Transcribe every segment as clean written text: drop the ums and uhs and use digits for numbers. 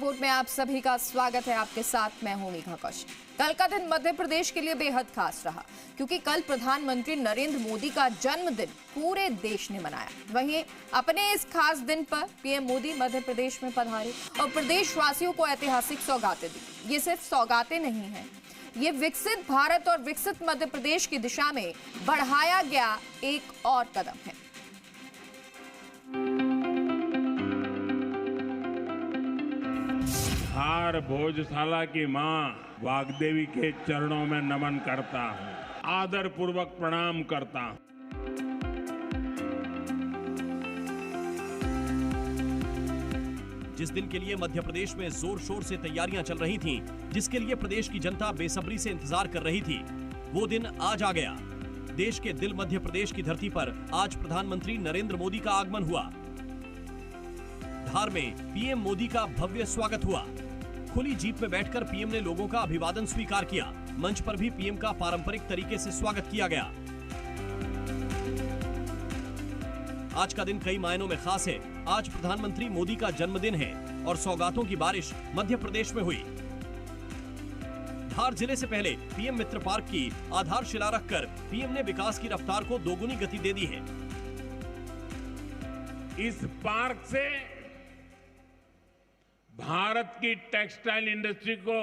Report में आप सभी का स्वागत है। आपके साथ मैं हूं मेघा कौशिक। कल का दिन मध्य प्रदेश के लिए बेहद खास रहा क्योंकि कल प्रधानमंत्री नरेंद्र मोदी का जन्मदिन पूरे देश ने मनाया। वहीं अपने इस खास दिन पर पीएम मोदी मध्य प्रदेश में पधारे और प्रदेशवासियों को ऐतिहासिक सौगातें दी। ये सिर्फ सौगातें नहीं हैं, ये विकसित भारत और विकसित मध्य प्रदेश की दिशा में बढ़ाया गया एक और कदम है। धार भोजशाला की मां वाग्देवी के चरणों में नमन करता हूं, आदर पूर्वक प्रणाम करता हूं। जिस दिन के लिए मध्य प्रदेश में जोर शोर से तैयारियां चल रही थीं, जिसके लिए प्रदेश की जनता बेसब्री से इंतजार कर रही थी, वो दिन आज आ गया। देश के दिल मध्य प्रदेश की धरती पर आज प्रधानमंत्री नरेंद्र मोदी का आगमन हुआ। धार में पीएम मोदी का भव्य स्वागत हुआ। खुली जीप में बैठकर पीएम ने लोगों का अभिवादन स्वीकार किया। मंच पर भी पीएम का पारंपरिक तरीके से स्वागत किया गया। आज का दिन कई मायनों में खास है। आज प्रधानमंत्री मोदी का जन्मदिन है और सौगातों की बारिश मध्य प्रदेश में हुई। धार जिले से पहले पीएम मित्र पार्क की आधारशिला रखकर पीएम ने विकास की रफ्तार को दोगुनी गति दे दी है। इस पार्क से भारत की टेक्सटाइल इंडस्ट्री को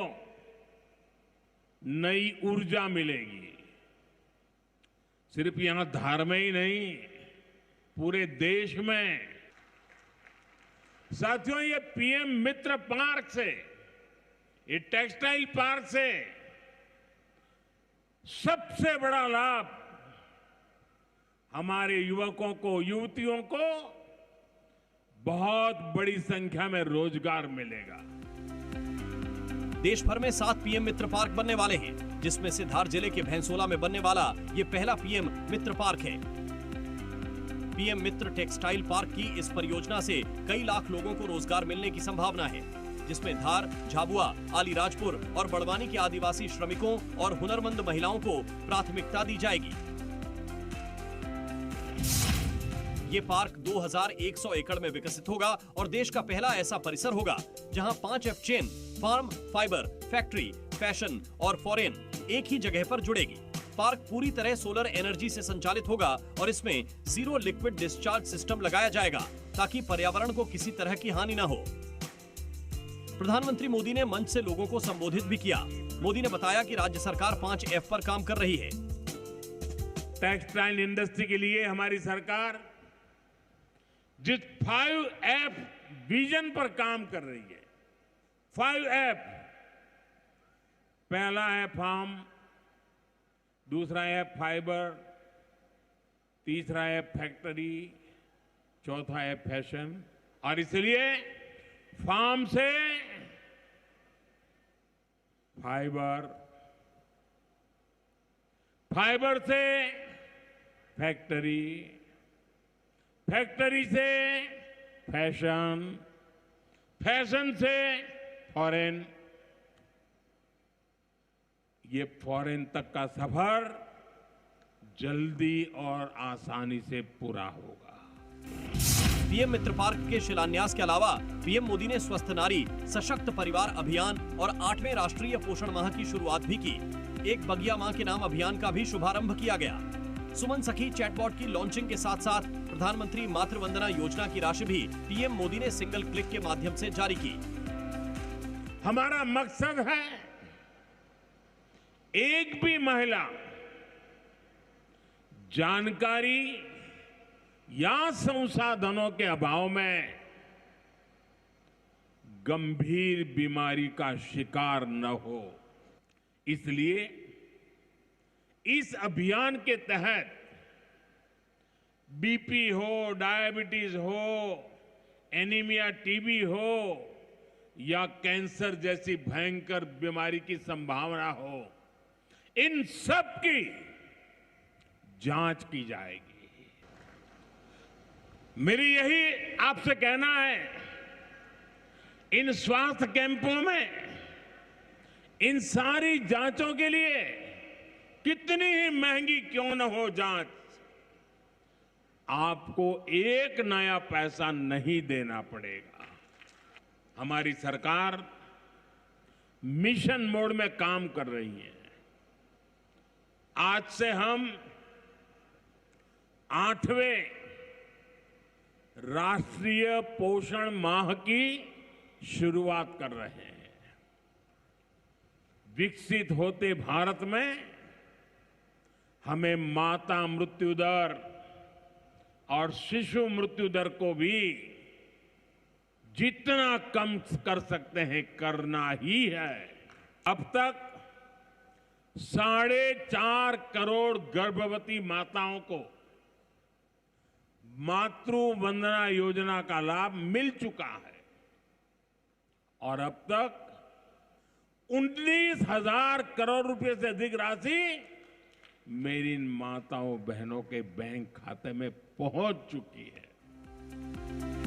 नई ऊर्जा मिलेगी। सिर्फ यहां धार में ही नहीं, पूरे देश में। साथियों, ये पीएम मित्र पार्क से, ये टेक्सटाइल पार्क से सबसे बड़ा लाभ हमारे युवकों को, युवतियों को बहुत बड़ी संख्या में रोजगार मिलेगा। देश भर में 7 पीएम मित्र पार्क बनने वाले हैं, जिसमें से धार जिले के भैंसोला में बनने वाला ये पहला पीएम मित्र पार्क है। पीएम मित्र टेक्सटाइल पार्क की इस परियोजना से कई लाख लोगों को रोजगार मिलने की संभावना है, जिसमें धार, झाबुआ, अलीराजपुर और बड़वानी के आदिवासी श्रमिकों और हुनरमंद महिलाओं को प्राथमिकता दी जाएगी। ये पार्क 2100 एकड़ में विकसित होगा और देश का पहला ऐसा परिसर होगा जहां 5 चेन, फार्म, फाइबर, फैक्ट्री, फैशन और फॉरेन एक ही जगह पर जुड़ेगी। पार्क पूरी तरह सोलर एनर्जी से संचालित होगा और इसमें जीरो लिक्विड डिस्चार्ज सिस्टम लगाया जाएगा ताकि पर्यावरण को किसी तरह की हानि न हो। प्रधानमंत्री मोदी ने मंच से लोगों को संबोधित भी किया। मोदी ने बताया कि राज्य सरकार 5F पर काम कर रही है। टेक्सटाइल इंडस्ट्री के लिए हमारी सरकार जिस 5F विजन पर काम कर रही है, 5F, पहला है फार्म, दूसरा है फाइबर, तीसरा है फैक्ट्री, चौथा है फैशन। और इसलिए फार्म से फाइबर, फाइबर से फैक्ट्री, फैक्ट्री से फैशन, फैशन से फॉरेन, ये फॉरेन तक का सफर जल्दी और आसानी से पूरा होगा। पीएम मित्र पार्क के शिलान्यास के अलावा पीएम मोदी ने स्वस्थ नारी, सशक्त परिवार अभियान और 8वें राष्ट्रीय पोषण माह की शुरुआत भी की। एक बगिया मां के नाम अभियान का भी शुभारंभ किया गया। सुमन सखी चैटबॉट की लॉन्चिंग के साथ साथ प्रधानमंत्री मातृ वंदना योजना की राशि भी पीएम मोदी ने सिंगल क्लिक के माध्यम से जारी की। हमारा मकसद है एक भी महिला जानकारी या संसाधनों के अभाव में गंभीर बीमारी का शिकार न हो। इसलिए इस अभियान के तहत बीपी हो, डायबिटीज हो, एनीमिया, टीबी हो या कैंसर जैसी भयंकर बीमारी की संभावना हो, इन सब की जांच की जाएगी। मेरी यही आपसे कहना है, इन स्वास्थ्य कैंपों में इन सारी जांचों के लिए कितनी ही महंगी क्यों न हो जांच, आपको एक नया पैसा नहीं देना पड़ेगा। हमारी सरकार मिशन मोड में काम कर रही है। आज से हम 8वें राष्ट्रीय पोषण माह की शुरुआत कर रहे हैं। विकसित होते भारत में हमें माता मृत्यु दर और शिशु मृत्यु दर को भी जितना कम कर सकते हैं करना ही है। अब तक 4.5 करोड़ गर्भवती माताओं को मातृ वंदना योजना का लाभ मिल चुका है और अब तक 19,000 करोड़ रुपए से अधिक राशि मेरी इन माताओं बहनों के बैंक खाते में पहुंच चुकी है।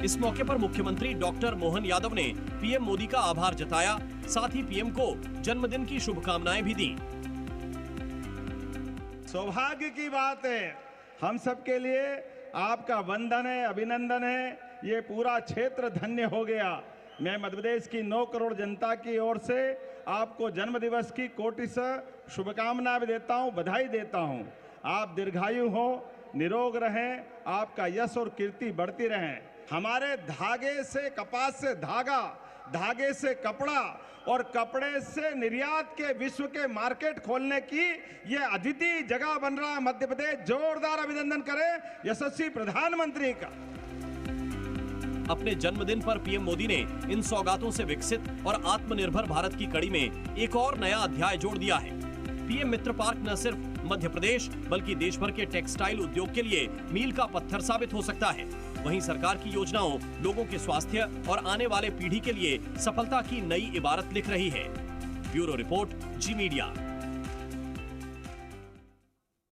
इस मौके पर मुख्यमंत्री डॉक्टर मोहन यादव ने पीएम मोदी का आभार जताया, साथ ही पीएम को जन्मदिन की शुभकामनाएं भी दी। सौभाग्य की बात है, हम सबके लिए आपका वंदन है, अभिनंदन है। ये पूरा क्षेत्र धन्य हो गया। मैं मध्य प्रदेश की 9 करोड़ जनता की ओर से आपको जन्म दिवस की कोटि से शुभकामनाएं भी देता हूं, बधाई देता हूं। आप दीर्घायु हो, निरोग रहें, आपका यश और कीर्ति बढ़ती रहे। हमारे धागे से, कपास से धागा, धागे से कपड़ा और कपड़े से निर्यात के विश्व के मार्केट खोलने की ये अद्वितीय जगह बन रहा है मध्य प्रदेश। जोरदार अभिनंदन करें यशस्वी प्रधानमंत्री का। अपने जन्मदिन पर पीएम मोदी ने इन सौगातों से विकसित और आत्मनिर्भर भारत की कड़ी में एक और नया अध्याय जोड़ दिया है। पीएम मित्र पार्क न सिर्फ मध्य प्रदेश बल्कि देश भर के टेक्सटाइल उद्योग के लिए मील का पत्थर साबित हो सकता है। वहीं सरकार की योजनाओं लोगों के स्वास्थ्य और आने वाले पीढ़ी के लिए सफलता की नई इबारत लिख रही है। ब्यूरो रिपोर्ट, जी मीडिया।